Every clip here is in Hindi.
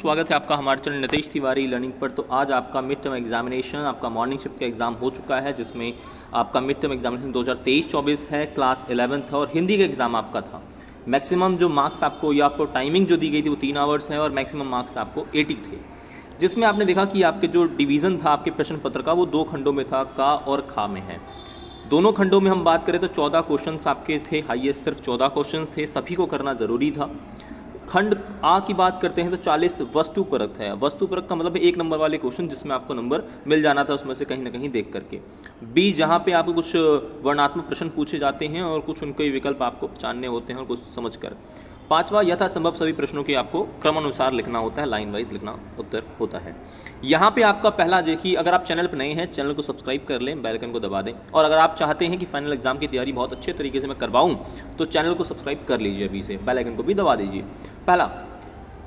स्वागत है आपका हमारे चैनल नितेश तिवारी लर्निंग पर। तो आज आपका मिड टर्म एग्जामिनेशन, आपका मॉर्निंग शिफ्ट का एग्ज़ाम हो चुका है, जिसमें आपका मिड टर्म एग्जामिनेशन 2023-24 है, क्लास 11th और हिंदी का एग्ज़ाम आपका था। मैक्सिमम जो मार्क्स आपको या आपको टाइमिंग जो दी गई थी वो 3 आवर्स है और मैक्सिमम मार्क्स आपको 80 थे, जिसमें आपने देखा कि आपके जो डिवीज़न था आपके प्रश्न पत्र का वो 2 खंडों में था, का और खा में है। दोनों खंडों में हम बात करें तो 14 क्वेश्चंस आपके थे, हाईएस्ट सिर्फ 14 क्वेश्चंस थे, सभी को करना ज़रूरी था। खंड आ की बात करते हैं तो 40 वस्तुपरक है। वस्तुपरक का मतलब है 1 नंबर वाले क्वेश्चन जिसमें आपको नंबर मिल जाना था उसमें से कहीं ना कहीं देख करके। बी जहाँ पे आपको कुछ वर्णात्मक प्रश्न पूछे जाते हैं और कुछ उनके विकल्प आपको जानने होते हैं और कुछ समझ कर। 5वां यथासंभव सभी प्रश्नों के आपको क्रमानुसार लिखना होता है, लाइन वाइज लिखना उत्तर होता है। यहाँ पे आपका पहला देखिए, अगर आप चैनल पर नए हैं चैनल को सब्सक्राइब कर लें, बेल आइकन को दबा दें, और अगर आप चाहते हैं कि फाइनल एग्जाम की तैयारी बहुत अच्छे तरीके से मैं करवाऊँ तो चैनल को सब्सक्राइब कर लीजिए अभी से, बेल आइकन को भी दबा दीजिए। पहला,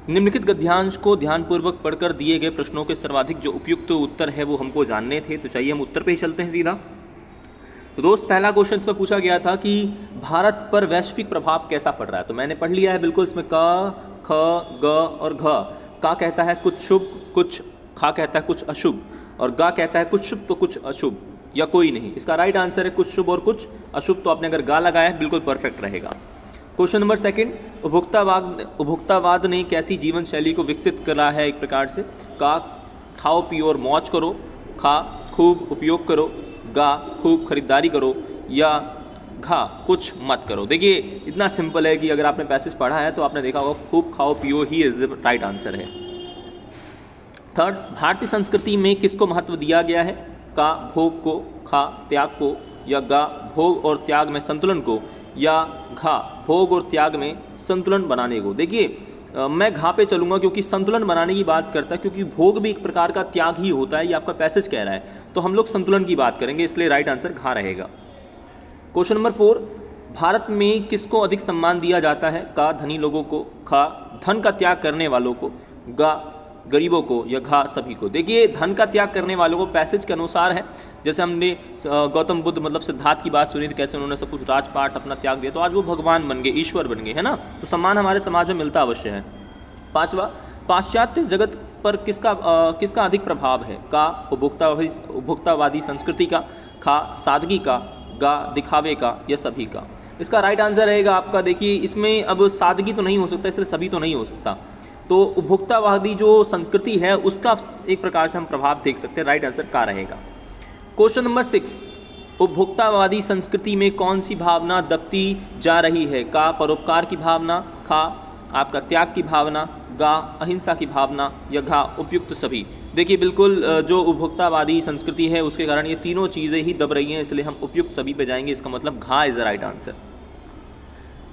निम्नलिखित गद्यांश को ध्यानपूर्वक पढ़कर दिए गए प्रश्नों के सर्वाधिक जो उपयुक्त उत्तर है वो हमको जानने थे, तो चाहिए हम उत्तर पे ही चलते हैं सीधा। तो दोस्त पहला क्वेश्चन इसमें पूछा गया था कि भारत पर वैश्विक प्रभाव कैसा पड़ रहा है, तो मैंने पढ़ लिया है बिल्कुल। इसमें क, ख, ग और घ। का कहता है कुछ शुभ कुछ, खा कहता है कुछ अशुभ, और गा कहता है कुछ शुभ तो कुछ अशुभ या कोई नहीं। इसका राइट आंसर है कुछ शुभ और कुछ अशुभ, तो आपने अगर गा लगाया है बिल्कुल परफेक्ट रहेगा। क्वेश्चन नंबर 2, उपभोक्तावाद ने कैसी जीवन शैली को विकसित करा है एक प्रकार से। का, खाओ पियो और मौज करो, खा, खूब उपयोग करो, गा, खूब खरीदारी करो, या घा, कुछ मत करो। देखिए इतना सिंपल है कि अगर आपने पैसेज पढ़ा है तो आपने देखा होगा खूब खाओ पियो he is the right answer है। 3, भारतीय संस्कृति में किसको महत्व दिया गया है। का, भोग को, खा, त्याग को, या गा, भोग और त्याग में संतुलन को, या घा, भोग और त्याग में संतुलन बनाने को। देखिए मैं घा पे चलूंगा क्योंकि संतुलन बनाने की बात करता है, क्योंकि भोग भी एक प्रकार का त्याग ही होता है, ये आपका पैसेज कह रहा है, तो हम लोग संतुलन की बात करेंगे, इसलिए राइट आंसर घा रहेगा। क्वेश्चन नंबर 4, भारत में किसको अधिक सम्मान दिया जाता है। का, धनी लोगों को, खा, धन का त्याग करने वालों को, गा, गरीबों को, या घा, सभी को। देखिए धन का त्याग करने वालों को पैसेज के अनुसार है, जैसे हमने गौतम बुद्ध मतलब सिद्धार्थ की बात सुनी थी, कैसे उन्होंने सब कुछ राजपाट अपना त्याग दिया, तो आज वो भगवान बन गए, ईश्वर बन गए, है ना। तो सम्मान हमारे समाज में मिलता अवश्य है। 5वां, पाश्चात्य जगत पर किसका अधिक प्रभाव है। का, उपभोक्तावादी संस्कृति का, खा, सादगी का, गा, दिखावे का, या सभी का। इसका राइट आंसर रहेगा आपका, देखिए इसमें अब सादगी तो नहीं हो सकता, इसलिए सभी तो नहीं हो सकता, तो उपभोक्तावादी जो संस्कृति है उसका एक प्रकार से हम प्रभाव देख सकते हैं, राइट आंसर का रहेगा। क्वेश्चन नंबर 6, उपभोक्तावादी संस्कृति में कौन सी भावना दबती जा रही है। का, परोपकार की भावना, खा, आपका त्याग की भावना, गा, अहिंसा की भावना, या घा, उपयुक्त सभी। देखिए बिल्कुल जो उपभोक्तावादी संस्कृति है उसके कारण ये तीनों चीज़ें ही दब रही हैं, इसलिए हम उपयुक्त सभी पे जाएंगे, इसका मतलब घा इज द राइट आंसर।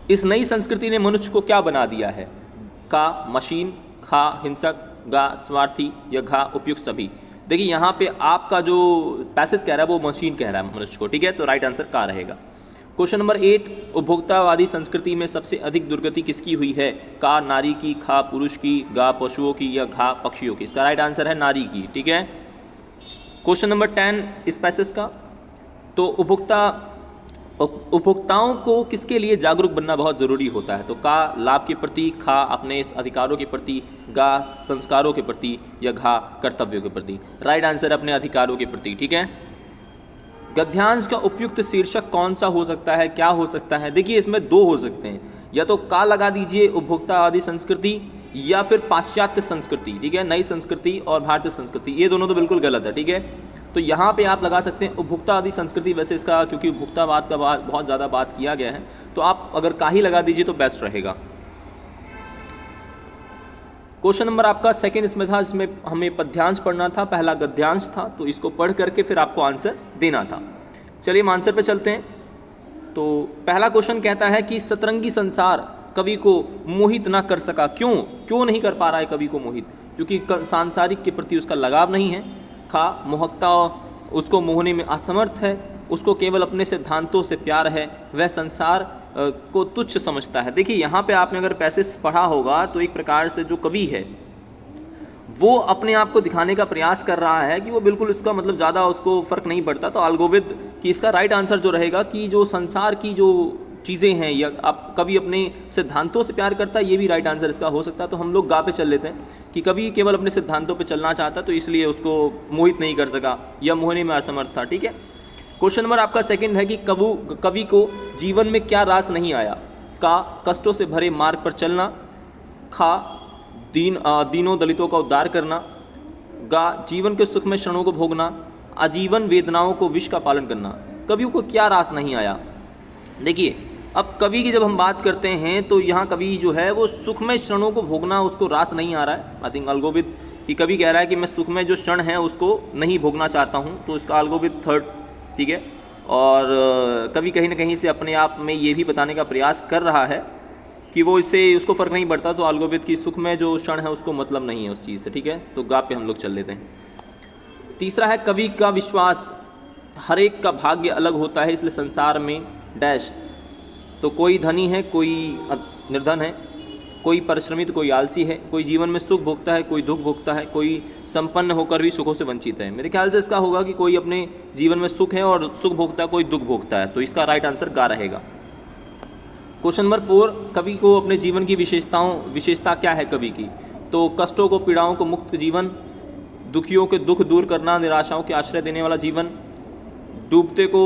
इस नई संस्कृति ने मनुष्य को क्या बना दिया है। का, मशीन, खा, हिंसक, गा, स्वार्थी, या घा, उपयुक्त सभी। देखिए यहाँ पे आपका जो पैसेज कह रहा है वो मशीन कह रहा है मनुष्य को, ठीक है, तो राइट आंसर का रहेगा। क्वेश्चन नंबर 8, उपभोक्तावादी संस्कृति में सबसे अधिक दुर्गति किसकी हुई है। का, नारी की, खा, पुरुष की, गा, पशुओं की, या घा, पक्षियों की। इसका राइट आंसर है नारी की, ठीक है। क्वेश्चन नंबर 10 इस पैसेज का, तो उपभोक्ताओं को किसके लिए जागरूक बनना बहुत ज़रूरी होता है। तो का, लाभ के प्रति, खा, अपने अधिकारों के प्रति, गा, संस्कारों के प्रति, या घा, कर्तव्यों के प्रति। राइट आंसर अपने अधिकारों के प्रति, ठीक है। गद्यांश का उपयुक्त शीर्षक कौन सा हो सकता है, क्या हो सकता है। देखिए इसमें 2 हो सकते हैं, या तो का लगा दीजिए उपभोक्तावादी संस्कृति, या फिर पाश्चात्य संस्कृति, ठीक है, नई संस्कृति और भारतीय संस्कृति, ये दोनों तो बिल्कुल गलत है, ठीक है। तो यहाँ पे आप लगा सकते हैं उपभोक्तावादी संस्कृति, वैसे इसका क्योंकि उपभोक्तावाद का बहुत ज़्यादा बात किया गया है, तो आप अगर का ही लगा दीजिए तो बेस्ट रहेगा। क्वेश्चन नंबर आपका 2 इसमें था, जिसमें हमें पद्यांश पढ़ना था, पहला गद्यांश था, तो इसको पढ़ करके फिर आपको आंसर देना था। चलिए हम आंसर पे चलते हैं। तो पहला क्वेश्चन कहता है कि सतरंगी संसार कवि को मोहित ना कर सका, क्यों नहीं कर पा रहा है कवि को मोहित। क्योंकि सांसारिक के प्रति उसका लगाव नहीं है। खा, मोहकता उसको मोहने में असमर्थ है, उसको केवल अपने सिद्धांतों से प्यार है, वह संसार को तुच्छ समझता है। देखिए यहाँ पे आपने अगर पैसेज पढ़ा होगा तो एक प्रकार से जो कवि है वो अपने आप को दिखाने का प्रयास कर रहा है कि वो बिल्कुल इसका मतलब ज़्यादा उसको फ़र्क नहीं पड़ता। तो अलगोविद की इसका राइट आंसर जो रहेगा कि जो संसार की जो चीज़ें हैं, या आप कवि अपने सिद्धांतों से प्यार करता है, ये भी राइट आंसर इसका हो सकता है। तो हम लोग गा पे चल लेते हैं कि कवि केवल अपने सिद्धांतों पे चलना चाहता तो इसलिए उसको मोहित नहीं कर सका या मोहने में असमर्थ था। ठीक है, क्वेश्चन नंबर आपका सेकंड है कि कवि को जीवन में क्या रास नहीं आया। का, कष्टों से भरे मार्ग पर चलना। खा, दीनों दलितों का उद्धार करना। गा, जीवन के सुख में क्षणों को भोगना। आजीवन वेदनाओं को विष का पालन करना। कवियों को क्या रास नहीं आया। देखिए, अब कवि की जब हम बात करते हैं तो यहाँ कवि जो है वो सुख में क्षणों को भोगना उसको रास नहीं आ रहा है। आई थिंक अल्गोविद कि कवि कह रहा है कि मैं सुख में जो क्षण है उसको नहीं भोगना चाहता हूँ, तो इसका अल्गोविद थर्ड। ठीक है, और कवि कहीं ना कहीं से अपने आप में ये भी बताने का प्रयास कर रहा है कि वो इससे उसको फ़र्क नहीं पड़ता, तो अल्गोविद की सुख में जो क्षण है उसको मतलब नहीं है उस चीज़ से। ठीक है, तो गा पे हम लोग चल लेते हैं। तीसरा है कवि का विश्वास, हर एक का भाग्य अलग होता है इसलिए संसार में डैश। तो कोई धनी है, कोई निर्धन है, कोई परिश्रमित, कोई आलसी है, कोई जीवन में सुख भोगता है, कोई दुख भोगता है, कोई संपन्न होकर भी सुखों से वंचित है। मेरे ख्याल से इसका होगा कि कोई अपने जीवन में सुख है और सुख भोगता है, कोई दुख भोगता है, तो इसका राइट आंसर गा रहेगा। क्वेश्चन नंबर 4, कवि को अपने जीवन की विशेषता क्या है कवि की। तो कष्टों को, पीड़ाओं को मुक्त जीवन, दुखियों के दुख दूर करना, निराशाओं के आश्रय देने वाला जीवन, डूबते को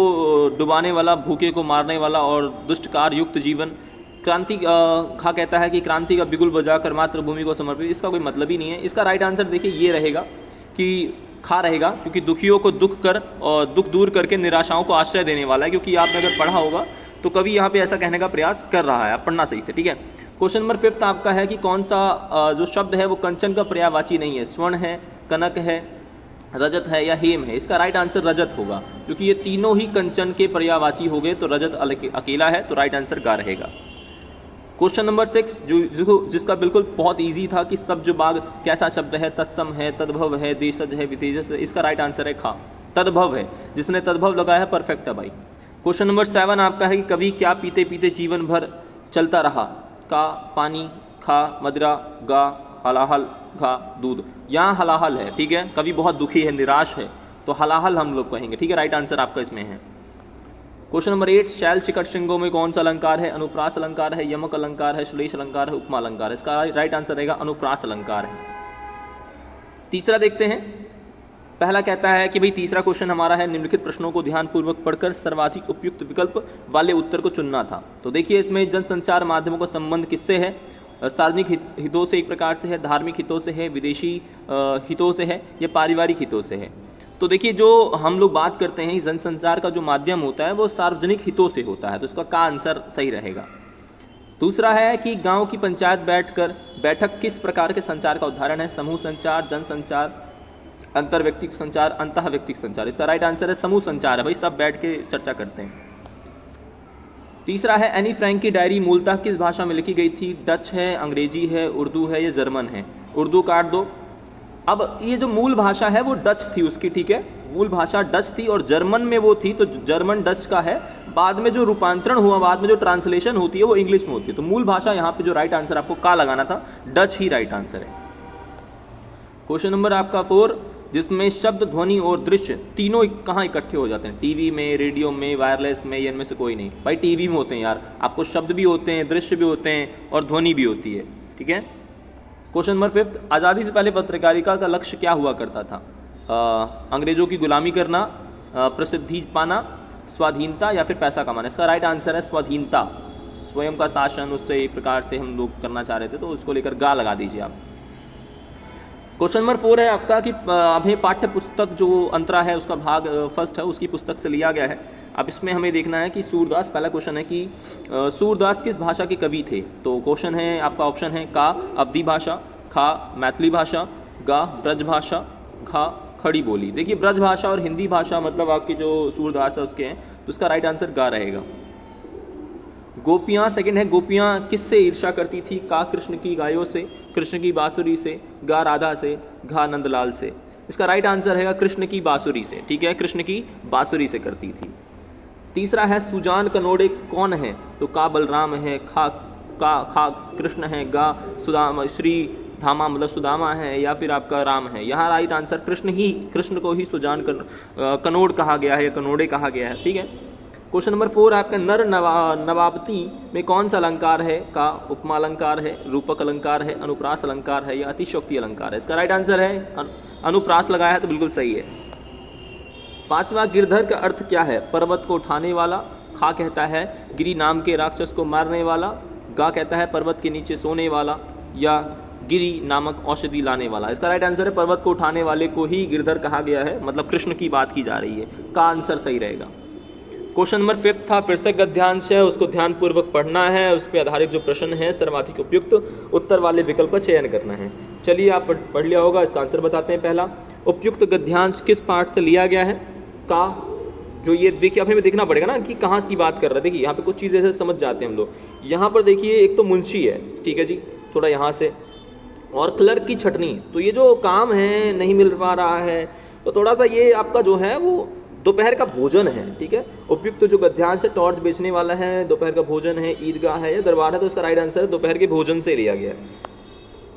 डुबाने वाला, भूखे को मारने वाला और दुष्टकार युक्त जीवन। क्रांति खा कहता है कि क्रांति का बिगुल बजाकर मातृभूमि को समर्पित। इसका कोई मतलब ही नहीं है। इसका राइट आंसर देखिए ये रहेगा कि खा रहेगा, क्योंकि दुखियों को दुख कर और दुख दूर करके निराशाओं को आश्रय देने वाला है। क्योंकि आपने अगर पढ़ा होगा तो कवि यहाँ पे ऐसा कहने का प्रयास कर रहा है, आप पढ़ना सही से। ठीक है, क्वेश्चन नंबर 5 आपका है कि कौन सा जो शब्द है वो कंचन का पर्यायवाची नहीं है। स्वर्ण है, कनक है, रजत है या हेम है। इसका राइट आंसर रजत होगा, क्योंकि ये तीनों ही कंचन के पर्यायवाची हो गए, तो रजत अकेला है, तो राइट आंसर गा रहेगा। क्वेश्चन नंबर 6 जिसका बिल्कुल बहुत इजी था कि सब्ज बाग कैसा शब्द है। तत्सम है, तद्भव है, देशज है, वितेजस है। इसका राइट आंसर है खा, तद्भव है। जिसने तद्भव लगाया है परफेक्ट है भाई। क्वेश्चन नंबर 7 आपका है कि कभी क्या पीते पीते जीवन भर चलता रहा। का, पानी। खा, मदिरा। गा, हलाहल। घा, दूध। यहाँ हलाहल है। ठीक है, कभी बहुत दुखी है, निराश है, तो हलाहल हम लोग कहेंगे। ठीक है, राइट आंसर आपका इसमें है। क्वेश्चन नंबर 8, शैल शिखर श्रृंगों में कौन सा अलंकार है। अनुप्रास अलंकार है, यमक अलंकार है, श्लेष अलंकार है, उपमा अलंकार है। इसका राइट आंसर रहेगा अनुप्रास अलंकार है। तीसरा देखते हैं। पहला कहता है कि भाई तीसरा क्वेश्चन हमारा है निम्नलिखित प्रश्नों को ध्यानपूर्वक पढ़कर सर्वाधिक उपयुक्त विकल्प वाले उत्तर को चुनना था। तो देखिए इसमें जनसंचार माध्यमों का संबंध किससे है। सार्वजनिक हितों से एक प्रकार से है, धार्मिक हितों से है, विदेशी हितों से है, या पारिवारिक हितों से है। तो देखिए जो हम लोग बात करते हैं जनसंचार का जो माध्यम होता है वो सार्वजनिक हितों से होता है, तो इसका का आंसर सही रहेगा। दूसरा है कि गांव की पंचायत बैठक किस प्रकार के संचार का उदाहरण है। समूह संचार, जनसंचार, अंतर्व्यक्तिक संचार, अंतःव्यक्तिक संचार। इसका राइट आंसर है समूह संचार है भाई, सब बैठ के चर्चा करते हैं। तीसरा है एनी फ्रैंक की डायरी मूलतः किस भाषा में लिखी गई थी। डच है, अंग्रेजी है, उर्दू है, या जर्मन है। उर्दू काट दो। अब ये जो मूल भाषा है वो डच थी उसकी। ठीक है, मूल भाषा डच थी और जर्मन में वो थी, तो जर्मन डच का है। बाद में जो रूपांतरण हुआ, बाद में जो ट्रांसलेशन होती है वो इंग्लिश में होती है। तो मूल भाषा यहाँ पे जो राइट आंसर आपको का लगाना था, डच ही राइट आंसर है। क्वेश्चन नंबर आपका 4 जिसमें शब्द, ध्वनि और दृश्य तीनों कहाँ इकट्ठे हो जाते हैं। टीवी में, रेडियो में, वायरलेस में, या इनमें से कोई नहीं। भाई टीवी में होते हैं यार, आपको शब्द भी होते हैं, दृश्य भी होते हैं और ध्वनि भी होती है। ठीक है, क्वेश्चन नंबर 5 आज़ादी से पहले पत्रकारिता का लक्ष्य क्या हुआ करता था। अंग्रेजों की गुलामी करना, प्रसिद्धि पाना, स्वाधीनता, या फिर पैसा कमाना। इसका राइट आंसर है स्वाधीनता। स्वयं का शासन उससे एक प्रकार से हम लोग करना चाह रहे थे, तो उसको लेकर गा लगा दीजिए आप। क्वेश्चन नंबर 4 है आपका कि हमें पाठ्य पुस्तक जो अंतरा है उसका भाग फर्स्ट है उसकी पुस्तक से लिया गया है। अब इसमें हमें देखना है कि सूरदास, पहला क्वेश्चन है कि सूरदास किस भाषा के कवि थे। तो क्वेश्चन है आपका ऑप्शन है का अवधी भाषा, खा मैथिली भाषा, गा ब्रज भाषा, घा खड़ी बोली। देखिए ब्रज भाषा और हिंदी भाषा मतलब आपके जो सूरदास है उसके हैं, तो उसका राइट आंसर गा रहेगा। गोपियाँ सेकंड है, गोपियाँ किससे ईर्ष्या करती थी। का कृष्ण की गायों से, कृष्ण की बांसुरी से, गा राधा से, घा नंदलाल से। इसका राइट आंसर है कृष्ण की बांसुरी से। ठीक है, कृष्ण की बांसुरी से करती थी। तीसरा है सुजान कनोड़े कौन है। तो का बलराम है, खा कृष्ण है, गा सुदामा श्री धामा मतलब सुदामा है, या फिर आपका राम है। यहाँ राइट आंसर कृष्ण को ही सुजान कनोड़ कहा गया है या कनोड़े कहा गया है। ठीक है, क्वेश्चन नंबर 4 आपका नर नवावती में कौन सा अलंकार है? का उपमा अलंकार है, रूपक अलंकार है, अनुप्रास अलंकार है या अतिशयोक्ति अलंकार है? इसका राइट आंसर है अनुप्रास लगाया है तो बिल्कुल सही है। 5वां गिरधर का अर्थ क्या है? पर्वत को उठाने वाला। खा कहता है गिरी नाम के राक्षस को मारने वाला। गा कहता है पर्वत के नीचे सोने वाला या गिरी नामक औषधि लाने वाला। इसका राइट आंसर है पर्वत को उठाने वाले को ही गिरधर कहा गया है, मतलब कृष्ण की बात की जा रही है। का आंसर सही रहेगा। क्वेश्चन नंबर 5 था, फिर से गद्यांश है, उसको ध्यानपूर्वक पढ़ना है, उस पर आधारित जो प्रश्न है सर्वाधिक उपयुक्त उत्तर वाले विकल्प का चयन करना है। चलिए आप पढ़ लिया होगा, इसका आंसर बताते हैं। पहला, उपयुक्त गद्यांश किस पाठ से लिया गया है? का जो ये देखिए हमें देखना पड़ेगा ना कि कहाँ की बात कर रहे हैं। देखिए यहाँ पे कुछ चीज़ ऐसे समझ जाते हैं हम लोग। यहाँ पर देखिए एक तो मुंशी है, ठीक है जी, थोड़ा यहाँ से, और क्लर्क की छटनी। तो ये जो काम है नहीं मिल पा रहा है, तो थोड़ा सा ये आपका जो है वो दोपहर का भोजन है, ठीक है। उपयुक्त जो गद्यांश है, टॉर्च बेचने वाला है, दोपहर का भोजन है, ईदगाह है या दरबार है, तो इसका राइट आंसर है दोपहर के भोजन से लिया गया है।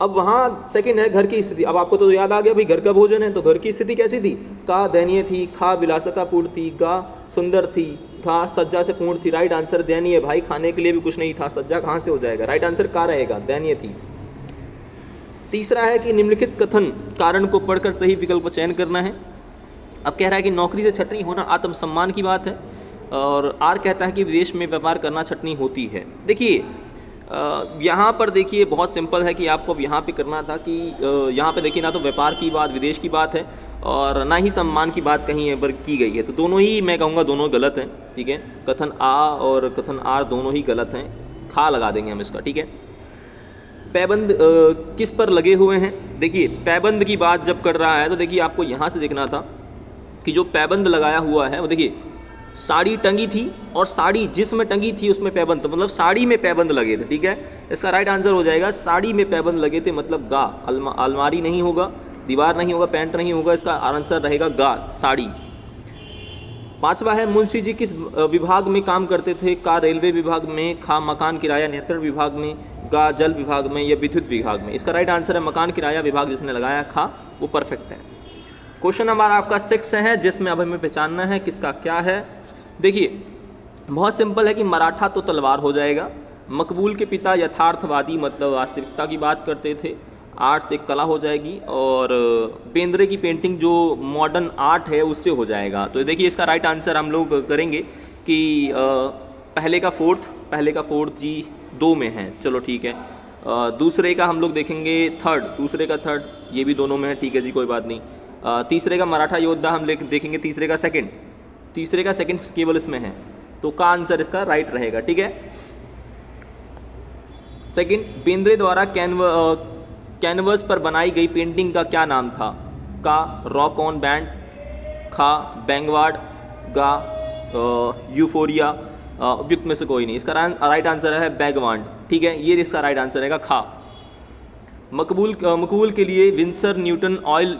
अब वहाँ सेकंड है घर की स्थिति। अब आपको तो याद आ गया भाई घर का भोजन है, तो घर की स्थिति कैसी थी? का दयनीय थी, खा विलासितापूर्ण थी, गा सुंदर थी, घा सज्जा से पूर्ण थी। राइट आंसर दयनीय। भाई खाने के लिए भी कुछ नहीं था, सज्जा कहाँ से हो जाएगा? राइट आंसर का रहेगा, दयनीय थी। तीसरा है कि निम्नलिखित कथन कारण को पढ़कर सही विकल्प चयन करना है। अब कह रहा है कि नौकरी से छटनी होना आत्मसम्मान की बात है, और आर कहता है कि विदेश में व्यापार करना छटनी होती है। देखिए यहाँ पर देखिए बहुत सिंपल है कि आपको अब यहाँ पे करना था कि यहाँ पे देखिए ना तो व्यापार की बात विदेश की बात है और ना ही सम्मान की बात कहीं है पर की गई है, तो दोनों ही मैं कहूँगा दोनों गलत हैं, ठीक है। कथन आ और कथन आर दोनों ही गलत हैं, खा लगा देंगे हम इसका, ठीक है। पैबंद किस पर लगे हुए हैं? देखिए पैबंद की बात जब कर रहा है तो देखिए आपको यहाँ से देखना था कि जो पैबंद लगाया हुआ है वो देखिए साड़ी टंगी थी और साड़ी जिसमें टंगी थी उसमें पैबंद, तो मतलब साड़ी में पैबंद लगे थे, ठीक है। इसका राइट आंसर हो जाएगा साड़ी में पैबंद लगे थे, मतलब गा। अलमारी नहीं होगा, दीवार नहीं होगा, पैंट नहीं होगा, इसका आंसर रहेगा गा, साड़ी। पांचवा है मुंशी जी किस विभाग में काम करते थे? का रेलवे विभाग में, खा मकान किराया नियंत्रण विभाग में, गा जल विभाग में या विद्युत विभाग में। इसका राइट आंसर है मकान किराया विभाग, जिसने लगाया खा वो परफेक्ट है। क्वेश्चन हमारा आपका 6 है जिसमें अब हमें पहचानना है किसका क्या है। देखिए बहुत सिंपल है कि मराठा तो तलवार हो जाएगा। मकबूल के पिता यथार्थवादी मतलब वास्तविकता की बात करते थे, आर्ट्स एक कला हो जाएगी, और बेंद्रे की पेंटिंग जो मॉडर्न आर्ट है उससे हो जाएगा। तो देखिए इसका राइट आंसर हम लोग करेंगे कि पहले का फोर्थ जी 2 में है, चलो ठीक है। दूसरे का हम लोग देखेंगे थर्ड, दूसरे का थर्ड ये भी दोनों में है, ठीक है जी कोई बात नहीं। तीसरे का मराठा योद्धा हम देखेंगे, तीसरे का सेकंड केवल इसमें है, तो का आंसर इसका राइट रहेगा, ठीक है। सेकंड, बेंद्रे द्वारा कैनवस पर बनाई गई पेंटिंग का क्या नाम था? का रॉक ऑन बैंड, खा बैंगवार्ड, गा यूफोरिया। उपयुक्त में से कोई नहीं, इसका राइट आंसर है बैगवांड, ठीक है, ये इसका राइट आंसर रहेगा खा। मकबूल के लिए विंसर न्यूटन ऑयल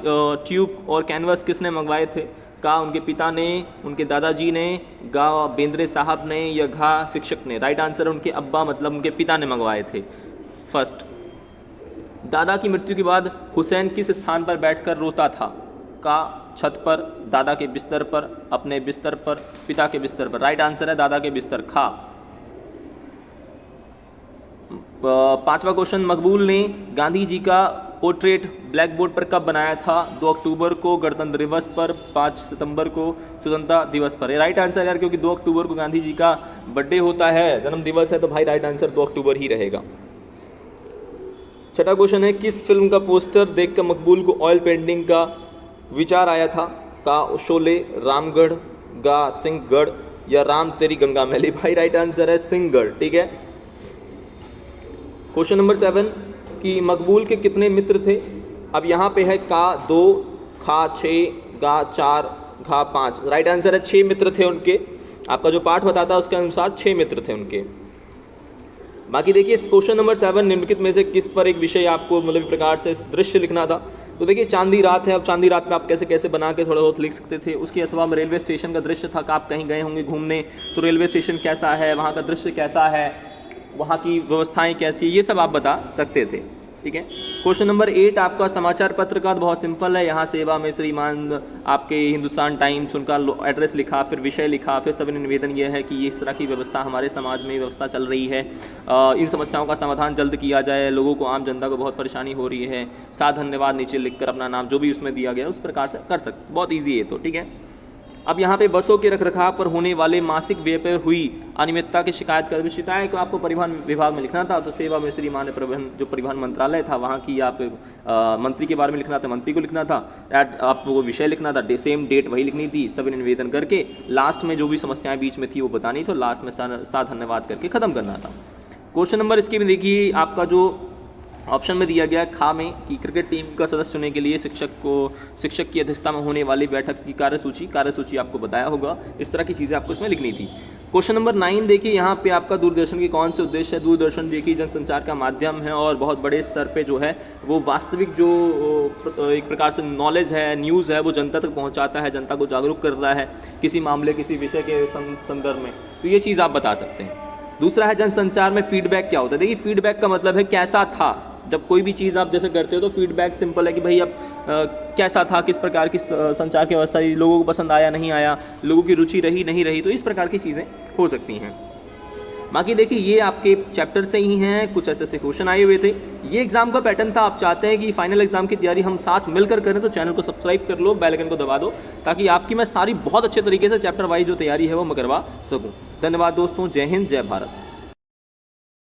ट्यूब और कैनवस किसने मंगवाए थे? का उनके पिता ने, उनके दादाजी ने, गा बेंद्रे साहब ने या घा शिक्षक ने। राइट आंसर उनके अब्बा मतलब उनके पिता ने मंगवाए थे। फर्स्ट, दादा की मृत्यु के बाद हुसैन किस स्थान पर बैठकर रोता था? का छत पर, दादा के बिस्तर पर, अपने बिस्तर पर, पिता के बिस्तर पर। राइट आंसर है दादा के बिस्तर, खा। पांचवा क्वेश्चन, मकबूल ने गांधी जी का पोर्ट्रेट ब्लैक बोर्ड पर कब बनाया था? 2 अक्टूबर को गणतंत्र दिवस पर, 5 सितंबर को स्वतंत्रता दिवस पर। ये राइट आंसर यार, क्योंकि 2 अक्टूबर को गांधी जी का बर्थडे होता है, जन्म दिवस है, तो भाई राइट आंसर 2 अक्टूबर ही रहेगा। छठा क्वेश्चन है, किस फिल्म का पोस्टर देखकर मकबूल को ऑयल पेंटिंग का विचार आया था? का शोले, रामगढ़, गा सिंहगढ़ या राम तेरी गंगा मैली। भाई राइट आंसर है सिंहगढ़, ठीक है। क्वेश्चन नंबर 7 कि मकबूल के कितने मित्र थे? अब यहाँ पे है का 2, खा 6, गा 4, घा 5। राइट आंसर है 6 मित्र थे उनके। आपका जो पाठ बताता है उसके अनुसार 6 मित्र थे उनके। बाकी देखिए क्वेश्चन नंबर 7 निम्नलिखित में से किस पर एक विषय आपको मतलब प्रकार से दृश्य लिखना था? तो देखिए चांदी रात है। अब चांदी रात में आप कैसे कैसे बना के थोड़ा बहुत लिख सकते थे। उसके अथवा रेलवे स्टेशन का दृश्य था कि आप कहीं गए होंगे घूमने, तो रेलवे स्टेशन कैसा है, वहाँ का दृश्य कैसा है, वहाँ की व्यवस्थाएं कैसी है, ये सब आप बता सकते थे। ठीक है। क्वेश्चन नंबर 8 आपका समाचार पत्र का बहुत सिंपल है। यहाँ सेवा में श्रीमान आपके हिंदुस्तान टाइम्स, उनका एड्रेस लिखा, फिर विषय लिखा, फिर सभी निवेदन यह है कि इस तरह की व्यवस्था हमारे समाज में व्यवस्था चल रही है, इन समस्याओं का समाधान जल्द किया जाए, लोगों को, आम जनता को बहुत परेशानी हो रही है, साथ धन्यवाद नीचे लिखकर अपना नाम जो भी उसमें दिया गया उस प्रकार से कर सकते, बहुत ईजी है। तो ठीक है। अब यहाँ पे बसों के रखरखाव पर होने वाले मासिक व्यय पर हुई अनियमितता की शिकायत कर, शिकायत को आपको परिवहन विभाग में लिखना था, तो सेवा में श्रीमान परिवहन जो परिवहन मंत्रालय था वहाँ की आप मंत्री के बारे में लिखना था, मंत्री को लिखना था, आपको विषय लिखना था, सेम डेट वही लिखनी थी, सभी निवेदन करके लास्ट में जो भी समस्याएं बीच में थी वो बतानी, तो लास्ट में साथ धन्यवाद करके ख़त्म करना था। क्वेश्चन नंबर इसके में देखिए आपका जो ऑप्शन में दिया गया खा में कि क्रिकेट टीम का सदस्य चुनने के लिए शिक्षक की अध्यक्षता में होने वाली बैठक की कार्यसूची आपको बताया होगा। इस तरह की चीज़ें आपको इसमें लिखनी थी। क्वेश्चन नंबर 9 देखिए यहाँ पे आपका दूरदर्शन के कौन से उद्देश्य है। दूरदर्शन देखिए जनसंचार का माध्यम है और बहुत बड़े स्तर पे जो है वो वास्तविक जो एक प्रकार से नॉलेज है, न्यूज़ है, वो जनता तक पहुँचाता है, जनता को जागरूक करता है किसी मामले, किसी विषय के संदर्भ में, तो ये चीज़ आप बता सकते हैं। दूसरा है जनसंचार में फीडबैक क्या होता है। देखिए फीडबैक का मतलब है कैसा था। जब कोई भी चीज़ आप जैसे करते हो तो फीडबैक सिंपल है कि भाई अब कैसा था, किस प्रकार की संचार की व्यवस्था, लोगों को पसंद आया नहीं आया, लोगों की रुचि रही नहीं रही, तो इस प्रकार की चीज़ें हो सकती हैं। बाकी देखिए ये आपके चैप्टर से ही हैं, कुछ ऐसे क्वेश्चन आए हुए थे। ये एग्जाम का पैटर्न था। आप चाहते हैं कि फाइनल एग्जाम की तैयारी हम साथ मिलकर करें तो चैनल को सब्सक्राइब कर लो, बेल आइकन को दबा दो, ताकि आपकी मैं सारी बहुत अच्छे तरीके से चैप्टर वाइज जो तैयारी है वो मैं करवा सकूँ। धन्यवाद दोस्तों। जय हिंद, जय भारत।